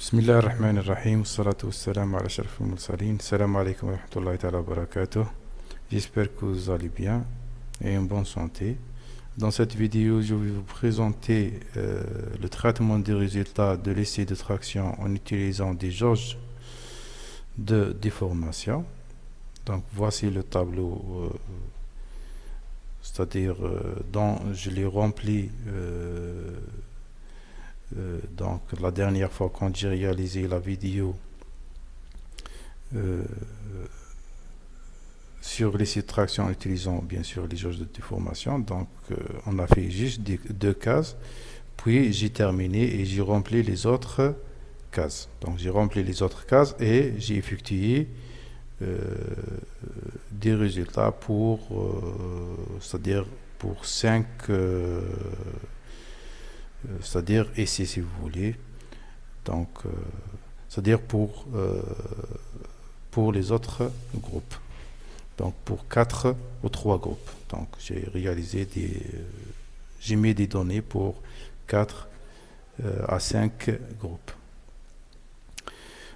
Bismillah ar-Rahman ar-Rahim, salatu wassalam ala sharaf al-Mursalin, salam alaikum wa rahmatullahi ta'ala wa barakatuh. J'espère que vous allez bien et en bonne santé. Dans cette vidéo, je vais vous présenter le traitement des résultats de l'essai de traction en utilisant des jauges de déformation. Donc voici le tableau, c'est-à-dire dont je l'ai rempli donc la dernière fois quand j'ai réalisé la vidéo sur les sites de traction en utilisant bien sûr les jauges de déformation. Donc on a fait juste deux cases, puis j'ai terminé et j'ai rempli les autres cases. Donc j'ai rempli les autres cases et j'ai effectué des résultats pour c'est-à-dire pour 5 c'est-à-dire ici si vous voulez, donc c'est-à-dire pour les autres groupes, donc pour 4 ou 3 groupes. Donc j'ai réalisé j'ai mis des données pour 4 à 5 groupes.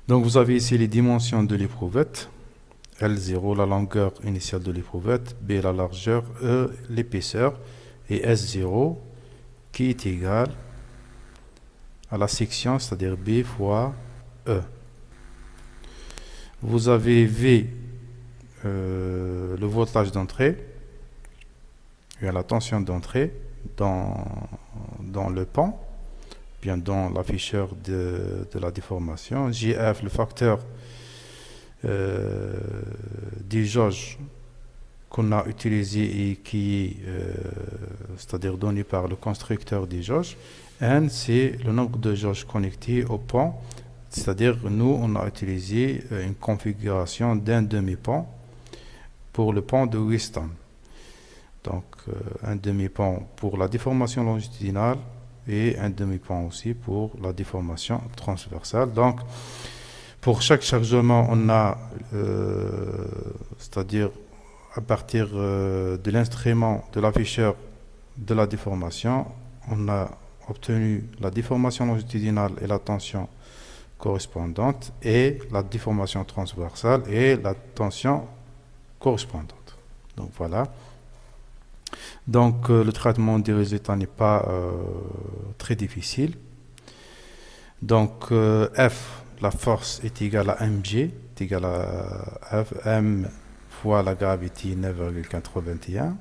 Donc vous avez ici les dimensions de l'éprouvette: L0 la longueur initiale de l'éprouvette, B la largeur, E l'épaisseur et S0 qui est égal à la section, c'est-à-dire B fois E. Vous avez V, le voltage d'entrée, et la tension d'entrée dans le pan, bien dans l'afficheur de la déformation. JF, le facteur des jauges qu'on a utilisé et qui est c'est-à-dire donné par le constructeur des jauges. N, c'est le nombre de jauges connectées au pont, c'est-à-dire nous on a utilisé une configuration d'un demi-pont pour le pont de Wheatstone. Donc un demi-pont pour la déformation longitudinale et un demi-pont aussi pour la déformation transversale. Donc pour chaque chargement on a c'est-à-dire à partir de l'instrument de l'afficheur de la déformation, on a obtenu la déformation longitudinale et la tension correspondante, et la déformation transversale et la tension correspondante. Donc voilà. Donc le traitement des résultats n'est pas très difficile. Donc F, la force est égale à mg, est égale à F, m fois la gravité 9,81.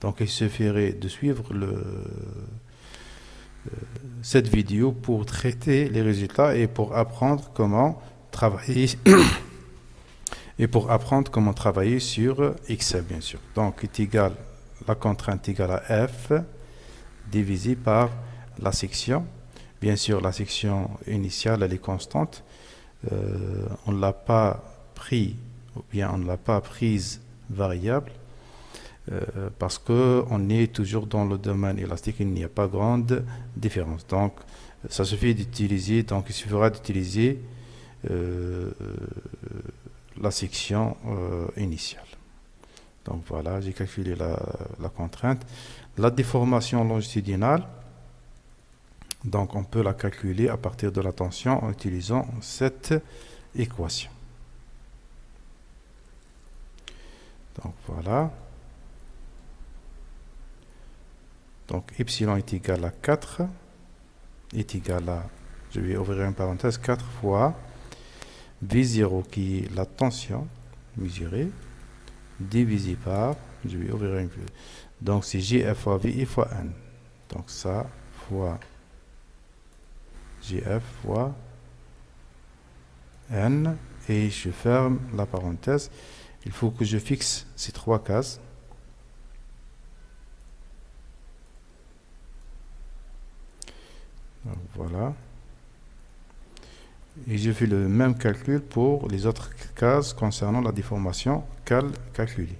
Donc il suffirait de suivre cette vidéo pour traiter les résultats et pour apprendre comment travailler sur Excel bien sûr. Donc est égal, la contrainte égale à F divisé par la section. Bien sûr la section initiale elle est constante. On ne l'a pas pris ou bien on ne l'a pas prise variable parce qu'on est toujours dans le domaine élastique, il n'y a pas grande différence. Donc ça suffit d'utiliser, donc il suffira d'utiliser la section initiale. Donc voilà, j'ai calculé la contrainte. La déformation longitudinale, donc on peut la calculer à partir de la tension en utilisant cette équation. Donc voilà. Donc epsilon est égal à 4, est égal à, je vais ouvrir une parenthèse, 4 fois V0 qui est la tension mesurée, divisé par, je vais ouvrir une, donc c'est GF fois VI fois N. Donc ça fois GF fois N, et je ferme la parenthèse. Il faut que je fixe ces 3 cases. Donc voilà. Et je fais le même calcul pour les autres cases concernant la déformation calculée.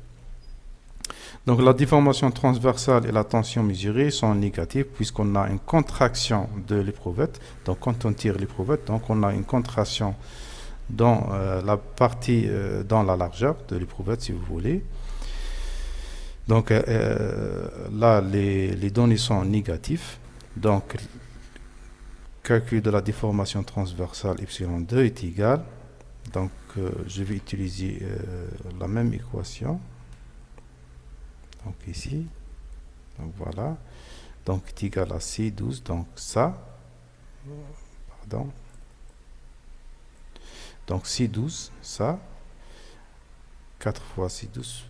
Donc la déformation transversale et la tension mesurée sont négatives puisqu'on a une contraction de l'éprouvette. Donc quand on tire l'éprouvette, donc on a une contraction dans la partie, dans la largeur de l'éprouvette si vous voulez. Donc là les données sont négatives. Donc calcul de la déformation transversale epsilon 2 est égal. Donc, je vais utiliser la même équation. Donc, ici. Donc, voilà. Donc, est égal à C12. Donc, ça. Pardon. Donc, C12, ça. 4 fois C12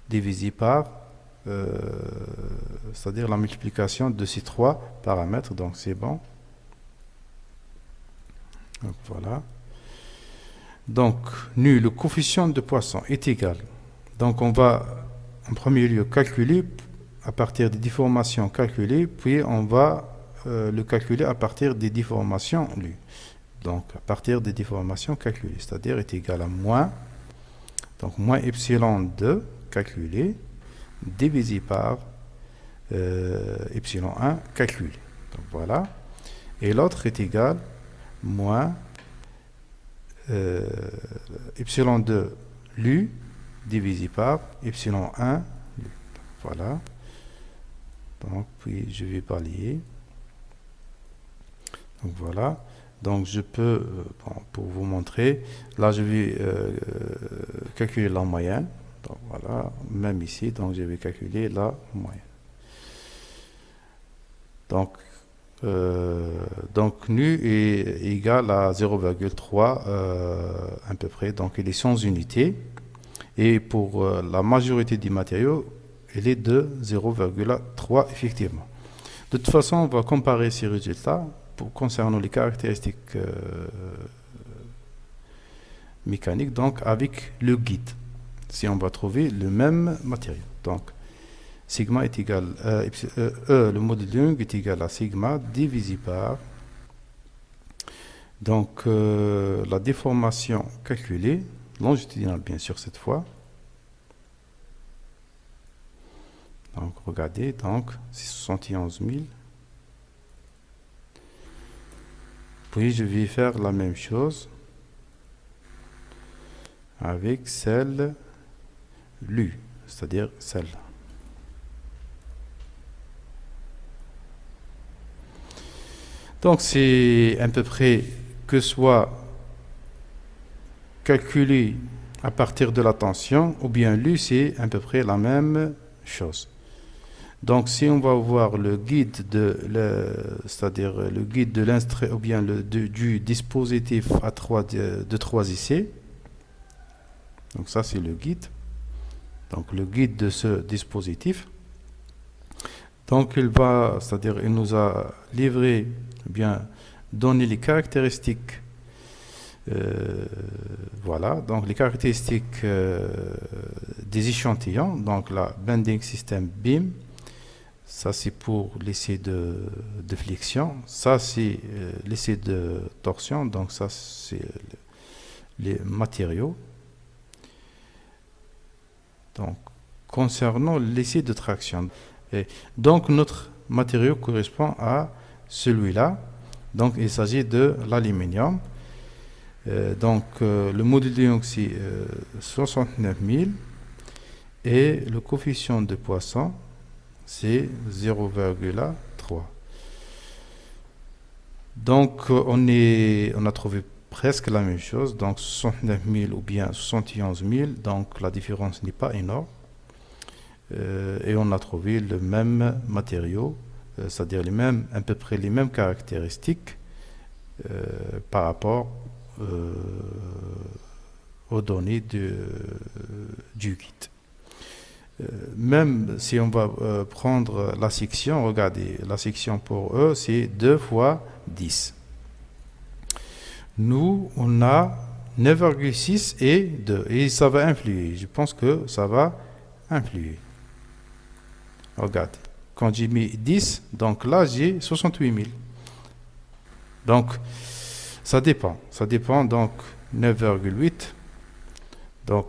divisé par, c'est-à-dire la multiplication de ces trois paramètres. Donc, c'est bon. Donc, voilà. Donc, nu, le coefficient de Poisson est égal. Donc, on va en premier lieu calculer à partir des déformations calculées, puis on va le calculer à partir des déformations lues. Donc, à partir des déformations calculées, c'est-à-dire est égal à moins, donc moins epsilon 2 calculé, divisé par epsilon 1 calculé. Donc, voilà. Et l'autre est égal moins epsilon 2 lu divisé par epsilon 1 lu. Voilà. Donc, puis je vais balayer. Donc, voilà. Donc, je peux, pour vous montrer, là, je vais calculer la moyenne. Donc, voilà. Même ici, donc, je vais calculer la moyenne. Donc, nu est égal à 0,3 à peu près. Donc, il est sans unité. Et pour la majorité des matériaux, il est de 0,3 effectivement. De toute façon, on va comparer ces résultats concernant les caractéristiques mécaniques, donc avec le guide, si on va trouver le même matériau. Donc, sigma est égal à le modèle de Young est égal à sigma divisé par donc la déformation calculée, longitudinale bien sûr cette fois. Donc regardez, donc c'est 71 000. Puis je vais faire la même chose avec celle lue, c'est-à-dire celle. Donc c'est à peu près que soit calculé à partir de la tension ou bien lu, c'est à peu près la même chose. Donc si on va voir le guide c'est-à-dire le guide de l'instrument ou bien du dispositif de 3 IC, donc ça c'est le guide. Donc le guide de ce dispositif. Donc c'est-à-dire il nous a livré, bien donné les caractéristiques. Voilà, donc les caractéristiques des échantillons. Donc la bending system beam. Ça, c'est pour l'essai de flexion. Ça, c'est l'essai de torsion. Donc, ça, c'est les matériaux. Donc, concernant l'essai de traction. Donc, notre matériau correspond à celui-là. Donc, il s'agit de l'aluminium. Donc, le module de Young, c'est 69 000. Et le coefficient de Poisson, c'est 0,3. Donc, on a trouvé presque la même chose. Donc, 69 000 ou bien 71 000. Donc, la différence n'est pas énorme. Et on a trouvé le même matériau, c'est-à-dire à peu près les mêmes caractéristiques par rapport aux données du guide. Même si on va prendre la section, regardez, la section pour eux, c'est 2 fois 10. Nous, on a 9,6 et 2. Et ça va influer. Je pense que ça va influer. Regardez. Quand j'ai mis 10, donc là, j'ai 68 000. Donc, ça dépend. Ça dépend, donc, 9,8. Donc,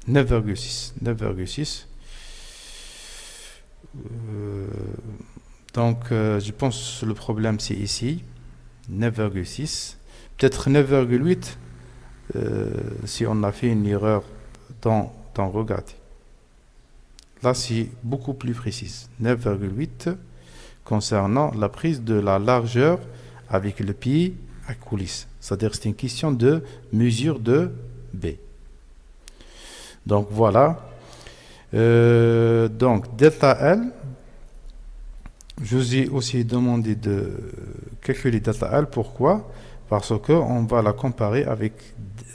9,6. Donc, je pense que le problème, c'est ici. 9,6. Peut-être 9,8 si on a fait une erreur dans regardez. là c'est beaucoup plus précis. 9,8 concernant la prise de la largeur avec le pied à coulisse. C'est-à-dire c'est une question de mesure de B. Donc voilà. Donc delta L, je vous ai aussi demandé de calculer delta L. Pourquoi? Parce qu'on va la comparer avec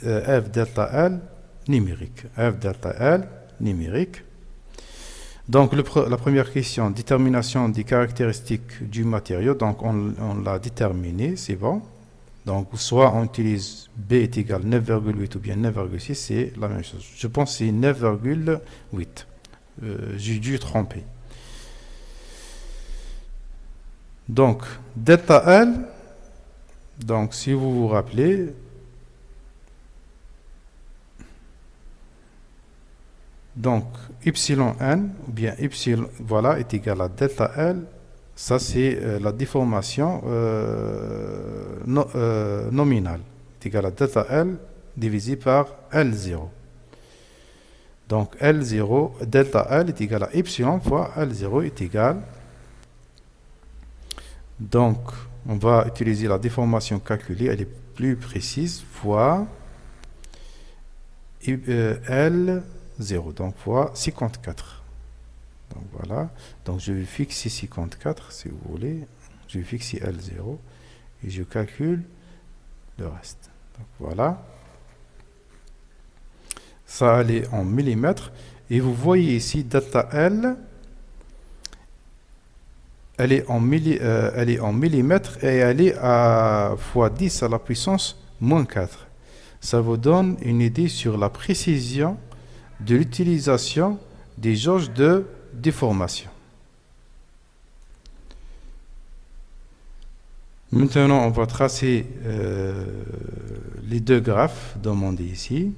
F delta L numérique. F delta L numérique. Donc la première question, détermination des caractéristiques du matériau. Donc on l'a déterminé, c'est bon. Donc soit on utilise B est égal à 9,8 ou bien 9,6, c'est la même chose. Je pense que c'est 9,8. J'ai dû tromper. Donc delta L, donc si vous vous rappelez, donc epsilon n ou bien epsilon voilà est égal à delta L. Ça c'est la déformation nominale est égal à delta L divisé par L0. Donc L0 delta L est égal à epsilon fois L0 est égal. Donc on va utiliser la déformation calculée, elle est plus précise, fois L0, donc fois 54. Donc voilà, donc je vais fixer 54 si vous voulez, je vais fixer L0 et je calcule le reste. Donc voilà, ça allait en millimètres et vous voyez ici delta L, elle est en millimètres et elle est à fois 10 à la puissance moins 4. Ça vous donne une idée sur la précision de l'utilisation des jauges de déformation. Maintenant, on va tracer les deux graphes demandés ici.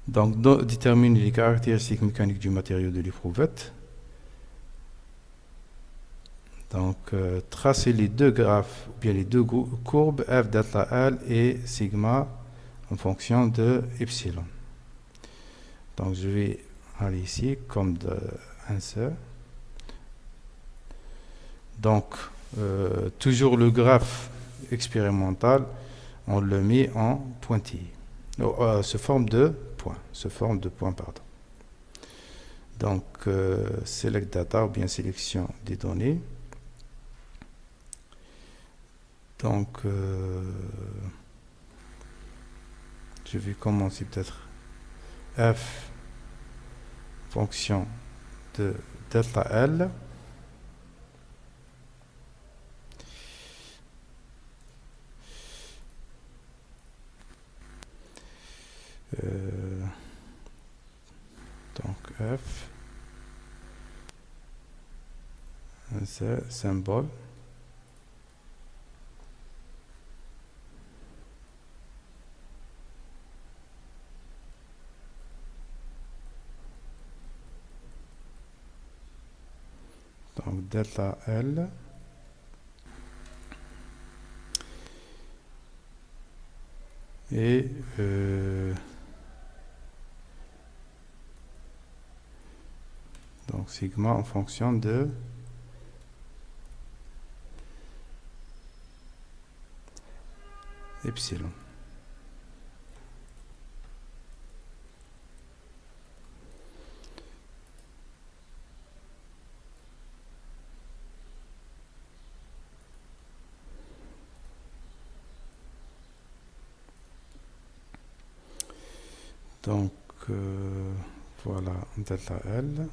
Donc, déterminer les caractéristiques mécaniques du matériau de l'éprouvette. Donc, tracer les deux graphes, ou bien les deux courbes, F delta L et sigma en fonction de epsilon. Donc, je vais aller ici comme de insert. Donc, toujours le graphe expérimental, on le met en pointillé. Sous forme de points, pardon. Donc, select data ou bien sélection des données. Donc, je vais commencer peut-être F fonction de delta L. Donc F, c'est symbole. Donc delta L. Et donc sigma en fonction de epsilon. Donc voilà delta L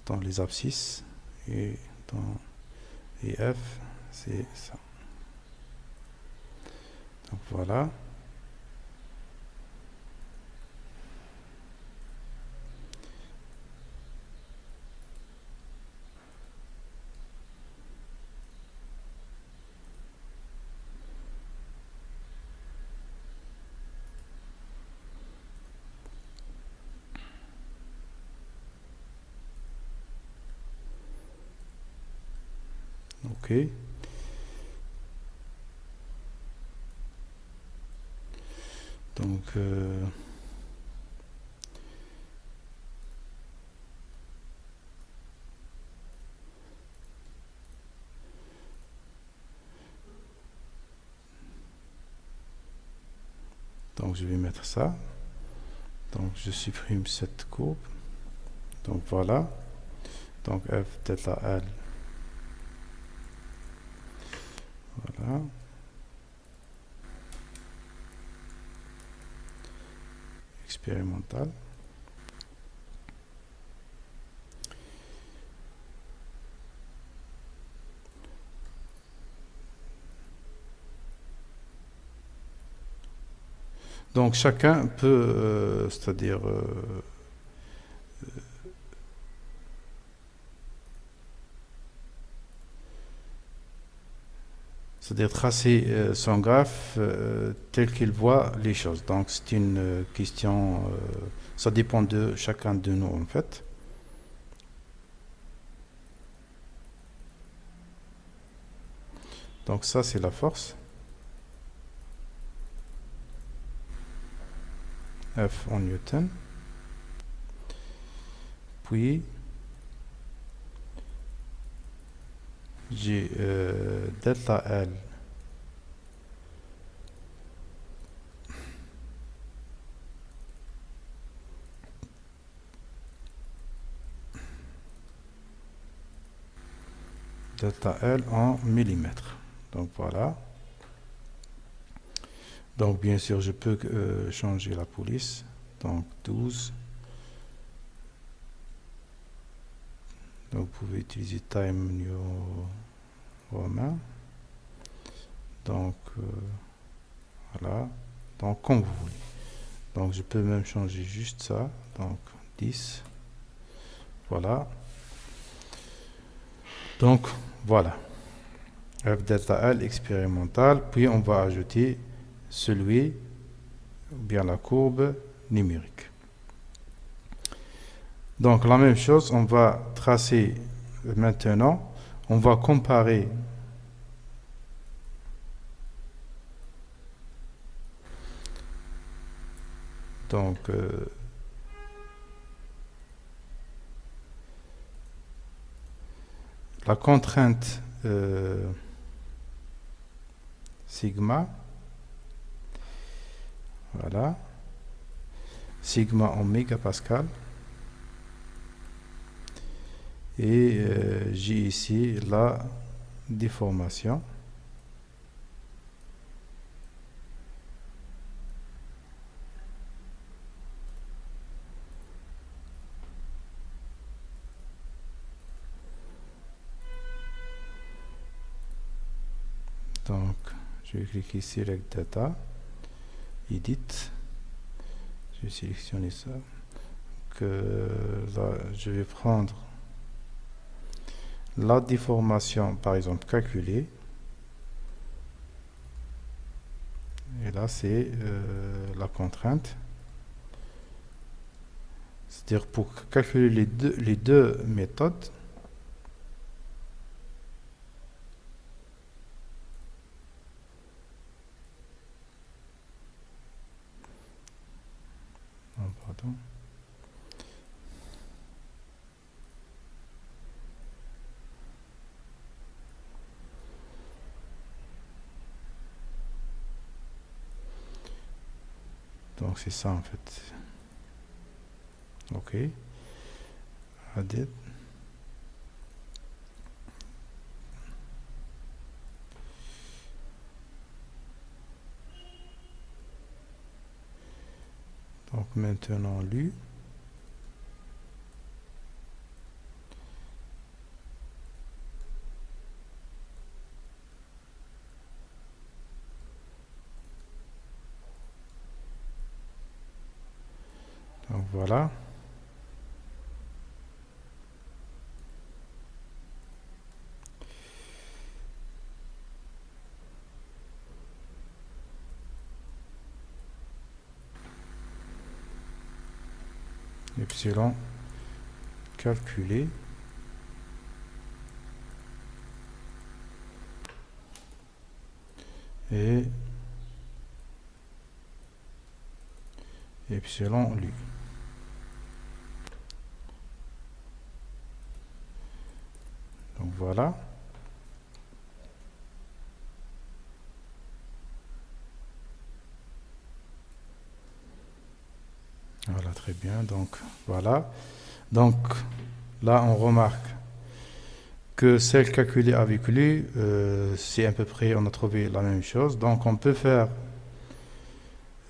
dans les abscisses et dans les F c'est ça. Donc voilà. Ok. Donc Donc je vais mettre ça. Donc je supprime cette courbe. Donc voilà. Donc f delta L. Voilà. Expérimental. Donc chacun peut, c'est-à-dire tracer son graphe tel qu'il voit les choses. Donc c'est une question, ça dépend de chacun de nous en fait. Donc ça c'est la force. F en Newton. Puis j'ai delta L en millimètres. Donc voilà. Donc bien sûr je peux changer la police. Donc 12. Donc vous pouvez utiliser Time New Roman. Donc voilà. Donc comme vous voulez. Donc je peux même changer juste ça. Donc 10. Voilà. Donc voilà. F delta L expérimental. Puis on va ajouter celui ou bien la courbe numérique. Donc la même chose, on va tracer maintenant, on va comparer donc la contrainte sigma, voilà, sigma en mégapascal. Et j'ai ici la déformation. Donc, je vais cliquer Select Data, Edit. Je vais sélectionner ça. Là, je vais prendre la déformation, par exemple, calculée. Et là, c'est la contrainte. C'est-à-dire pour calculer les deux méthodes, pardon. Donc c'est ça en fait. Ok. Added. Donc maintenant lu. Donc voilà. Epsilon calculé. Et epsilon lu. Donc voilà. Voilà, très bien. Donc, voilà. Donc, là, on remarque que celle calculée avec lui, c'est à peu près, on a trouvé la même chose. Donc, on peut faire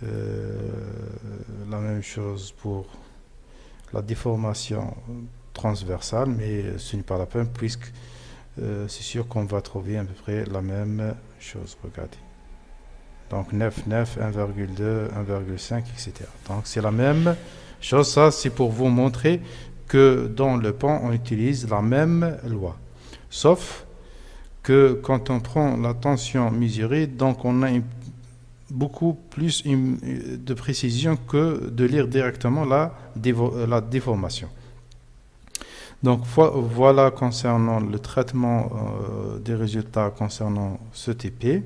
euh, la même chose pour la déformation transversale, mais ce n'est pas la peine puisque c'est sûr qu'on va trouver à peu près la même chose. Regardez. Donc 9, 9, 1,2, 1,5, etc. Donc c'est la même chose. Ça, c'est pour vous montrer que dans le pont, on utilise la même loi. Sauf que quand on prend la tension mesurée, donc on a beaucoup plus de précision que de lire directement la déformation. Donc voilà concernant le traitement des résultats concernant ce TP.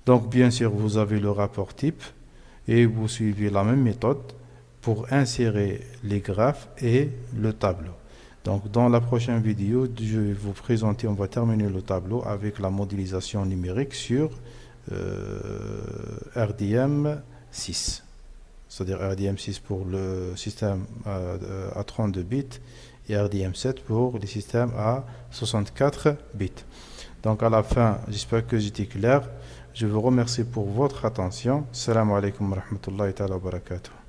Donc bien sûr, vous avez le rapport type et vous suivez la même méthode pour insérer les graphes et le tableau. Donc dans la prochaine vidéo, je vais vous présenter, on va terminer le tableau avec la modélisation numérique sur RDM6. C'est-à-dire RDM6 pour le système à 32 bits et RDM7 pour les systèmes à 64 bits. Donc à la fin, j'espère que j'étais clair. Je vous remercie pour votre attention. Salam alaikum wa rahmatullahi wa barakatuh.